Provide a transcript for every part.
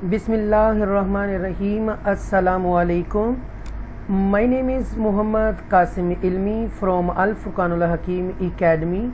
Bismillahirrahmanirrahim. Assalamu alaikum. My name is Muhammad Qasim Ilmi from Al Furqanul Hakim Academy,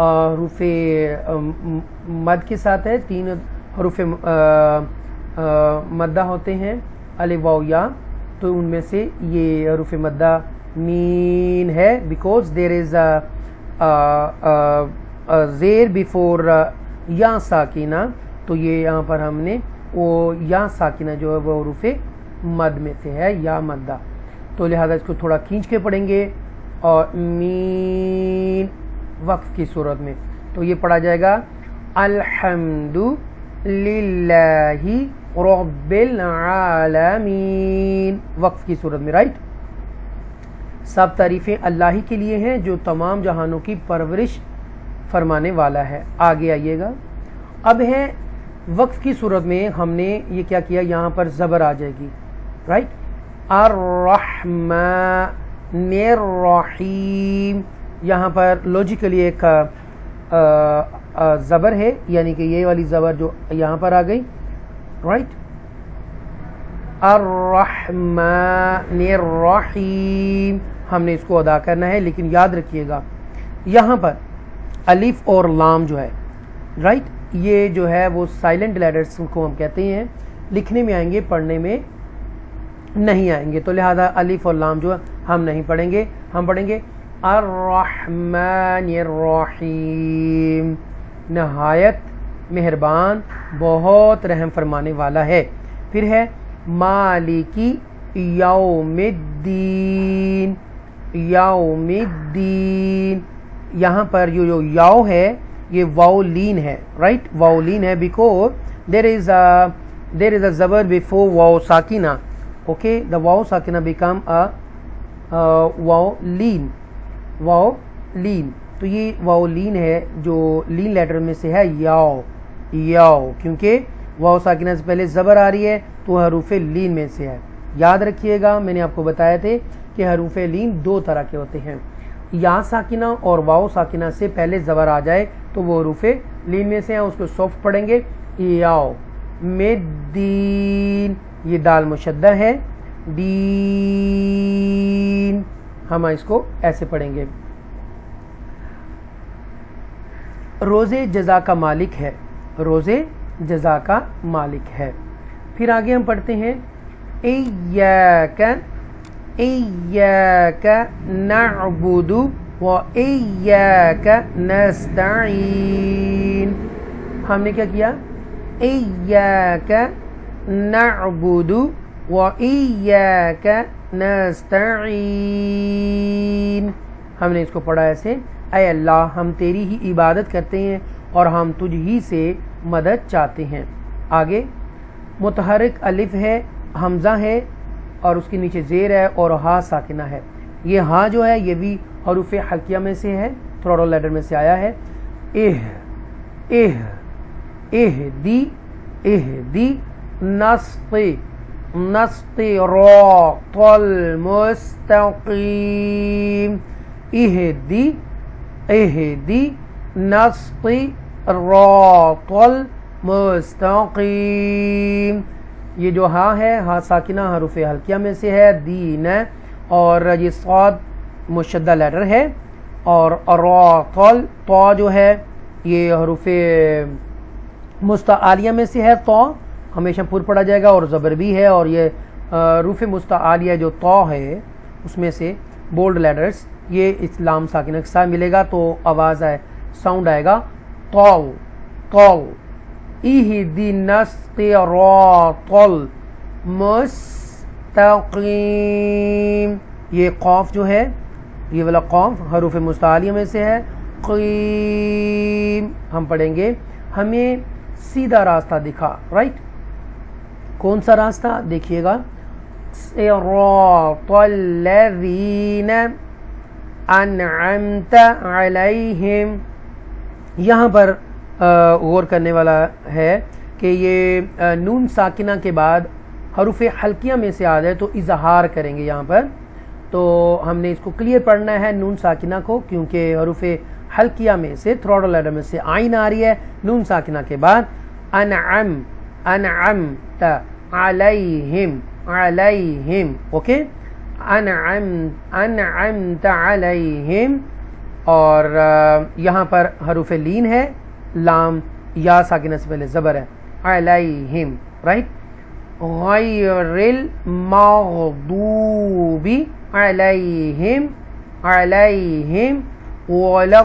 حروف مد کے ساتھ ہے، 3 حروف مدہ ہوتے ہیں الف واو یا، تو ان میں سے یہ حروف مدہ مین ہے بیکوز دیر از زیر بیفور یا ساکینہ، تو یہ یہاں پر ہم نے وہ یا ساکینہ جو ہے وہ حروف مد میں سے ہے یا مدہ، تو لہذا اس کو تھوڑا کھینچ کے پڑھیں گے اور مین وقف کی صورت میں، تو یہ پڑھا جائے گا الحمد للہ رب العالمین وقف کی صورت میں، رائٹ۔ سب تعریفیں اللہ ہی کے لیے ہیں جو تمام جہانوں کی پرورش فرمانے والا ہے۔ آگے آئیے گا، اب ہے وقف کی صورت میں ہم نے یہ کیا کیا، یہاں پر زبر آ جائے گی، رائٹ۔ الرحمن الرحیم، یہاں پر لوجیکلی ایک زبر ہے، یعنی کہ یہ والی زبر جو یہاں پر آ گئی، رائٹ۔ الرحمن الرحیم، ہم نے اس کو ادا کرنا ہے، لیکن یاد رکھیے گا یہاں پر الف اور لام جو ہے، رائٹ، یہ جو ہے وہ سائلنٹ لیٹرز کو ہم کہتے ہیں، لکھنے میں آئیں گے پڑھنے میں نہیں آئیں گے، تو لہذا الف اور لام جو ہے ہم نہیں پڑھیں گے، ہم پڑھیں گے الرحمن الرحیم، نہایت مہربان بہت رحم فرمانے والا ہے۔ پھر ہے مالکی یوم الدین، یوم الدین، یہاں پر جو یاؤ ہے یہ واو لین ہے، رائٹ، واو لین ہے بیکوز دیر از اے زبر بیفور واو ساکینہ، اوکے، دا واو ساکینہ بیکم واو لین، واو لین، تو یہ واو لین ہے جو لین لیٹر میں سے ہے یاؤ، یاؤ، کیونکہ واو ساکینہ سے پہلے زبر آ رہی ہے تو حروف لین میں سے ہے۔ یاد رکھیے گا میں نے آپ کو بتایا تھے کہ حروف لین 2 طرح کے ہوتے ہیں، یا ساکینہ اور واو ساکینہ سے پہلے زبر آ جائے تو وہ حروف لین میں سے ہیں، اس کو سافٹ پڑھیں گے یاؤ مدین، یہ دال مشدہ ہے، دین، ہم اس کو ایسے پڑھیں گے۔ روزے جزا کا مالک ہے، روزے جزا کا مالک ہے۔ پھر آگے ہم پڑھتے ہیں ایاک ایاک نعبد و ایاک نستعین، ہم نے کیا کیا، ایاک نعبد و ایاک نستعین، ہم نے اس کو پڑھا ایسے، اے اللہ ہم تیری ہی عبادت کرتے ہیں اور ہم تجھ ہی سے مدد چاہتے ہیں۔ آگے متحرک الف ہے، حمزہ ہے اور اس کے نیچے زیر ہے اور ہا ساکنہ ہے، یہ ہا جو ہے یہ بھی حروف حلقیہ میں سے ہے، تھروڈل لیٹر میں سے آیا ہے۔ اہدی اہدی نسطی نسطی راط المستقیم، اہدی اہدی نسطی راط المستقیم، یہ جو ہا ہے ہا ساکنہ حروف حلقیہ میں سے ہے، دین ہے، اور یہ صاد مشدہ لیٹر ہے، اور راطل تو جو ہے یہ حروف مستعالیہ میں سے ہے، تو ہمیشہ پر پڑھا جائے گا اور زبر بھی ہے، اور یہ حروف مستعالیہ جو تو ہے اس میں سے بولڈ لیٹرز یہ اسلام ساکنہ کے ساتھ ملے گا تو آواز آئے، ساؤنڈ آئے گا تو تو، اہدنا الصراط المستقیم، یہ قاف جو ہے یہ والا قاف حروف مستعالیہ میں سے ہے، قیم، ہم پڑھیں گے ہمیں سیدھا راستہ دکھا، رائٹ، کون سا راستہ دیکھیے گا، صراط الذین انعمت علیہم، یہاں پر غور کرنے والا ہے کہ یہ نون ساکنہ کے بعد حروف حلقیہ میں سے آ جائے تو اظہار کریں گے یہاں پر، تو ہم نے اس کو کلیئر پڑھنا ہے نون ساکنہ کو، کیونکہ حروف حلقیہ میں سے تھروڈل لیٹر میں سے آئین آ رہی ہے نون ساکنہ کے بعد، انعم انعمت علیہم علیہم، اوکے، انعمت علیہم اور یہاں پر حروف لین ہے، لام یا ساکنہ سے پہلے زبر ہے، علیہم، رائٹ، غیر المغضوب علیہم ولا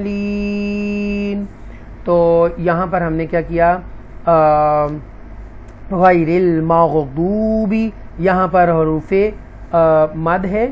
الضالین. تو یہاں پر ہم نے کیا کیا، غیر المغضوب، یہاں پر حروف مد ہے،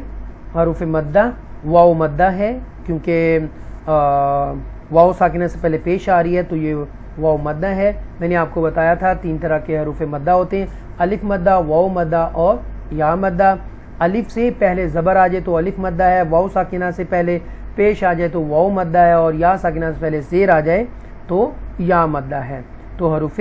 حروف مدہ، واو مدہ ہے، کیونکہ واو ساکنہ سے پہلے پیش آ رہی ہے تو یہ واو مدہ ہے. میں نے آپ کو بتایا تھا 3 طرح کے حروف مدہ ہوتے ہیں، الف مدہ، واو مدہ اور یا مدہ. الف سے پہلے زبر آ جائے تو الف مدہ ہے، واو ساکنہ سے پہلے پیش آ جائے تو واو مدہ ہے، اور یا ساکنہ سے پہلے زیر آ جائے تو یا مدہ ہے. تو حروف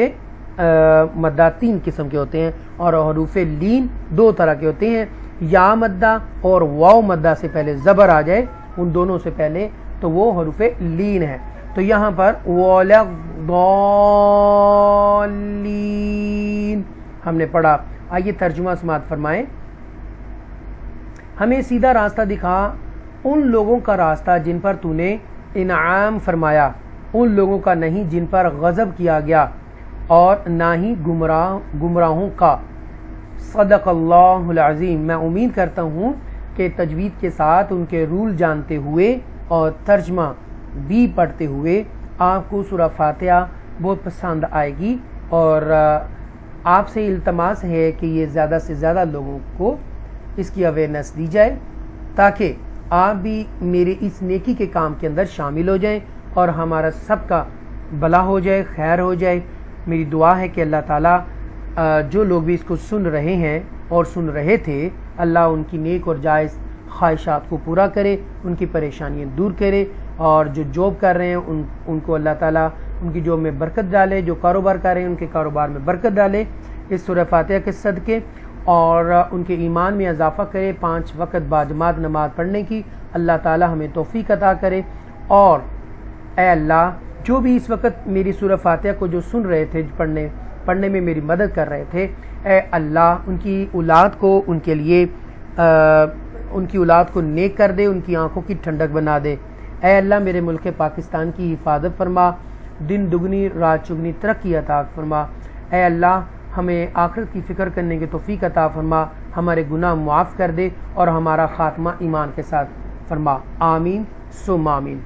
مدہ 3 قسم کے ہوتے ہیں، اور حروف لین 2 طرح کے ہوتے ہیں، یا مدہ اور واو مدہ سے پہلے زبر آ جائے، ان دونوں سے پہلے، تو وہ حروف لین ہے. تو یہاں پر ولا الضالین ہم نے پڑھا. آئیے ترجمہ سماعت فرمائیں. ہمیں سیدھا راستہ دکھا، ان لوگوں کا راستہ جن پر تو نے انعام فرمایا، ان لوگوں کا نہیں جن پر غضب کیا گیا، اور نہ ہی گمراہوں کا. صدق اللہ العظیم. میں امید کرتا ہوں کہ تجوید کے ساتھ ان کے رول جانتے ہوئے اور ترجمہ بھی پڑھتے ہوئے آپ کو سورہ فاتحہ بہت پسند آئے گی، اور آپ سے التماس ہے کہ یہ زیادہ سے زیادہ لوگوں کو اس کی اویئرنیس دی جائے، تاکہ آپ بھی میرے اس نیکی کے کام کے اندر شامل ہو جائیں اور ہمارا سب کا بھلا ہو جائے، خیر ہو جائے. میری دعا ہے کہ اللہ تعالیٰ جو لوگ بھی اس کو سن رہے ہیں اور سن رہے تھے، اللہ ان کی نیک اور جائز خواہشات کو پورا کرے، ان کی پریشانیاں دور کرے، اور جو جاب کر رہے ہیں ان کو اللہ تعالیٰ ان کی جاب میں برکت ڈالے، جو کاروبار کر رہے ہیں ان کے کاروبار میں برکت ڈالے اس سورہ فاتحہ کے صدقے، اور ان کے ایمان میں اضافہ کرے. 5 وقت باجماعت نماز پڑھنے کی اللہ تعالیٰ ہمیں توفیق عطا کرے. اور اے اللہ، جو بھی اس وقت میری سورہ فاتحہ کو جو سن رہے تھے، پڑھنے میں میری مدد کر رہے تھے، اے اللہ ان کی اولاد کو، ان کے لیے ان کی اولاد کو نیک کر دے، ان کی آنکھوں کی ٹھنڈک بنا دے. اے اللہ میرے ملک پاکستان کی حفاظت فرما، دن دگنی رات چگنی ترقی عطا فرما. اے اللہ ہمیں آخرت کی فکر کرنے کی توفیق عطا فرما، ہمارے گناہ معاف کر دے، اور ہمارا خاتمہ ایمان کے ساتھ فرما. آمین ثم آمین.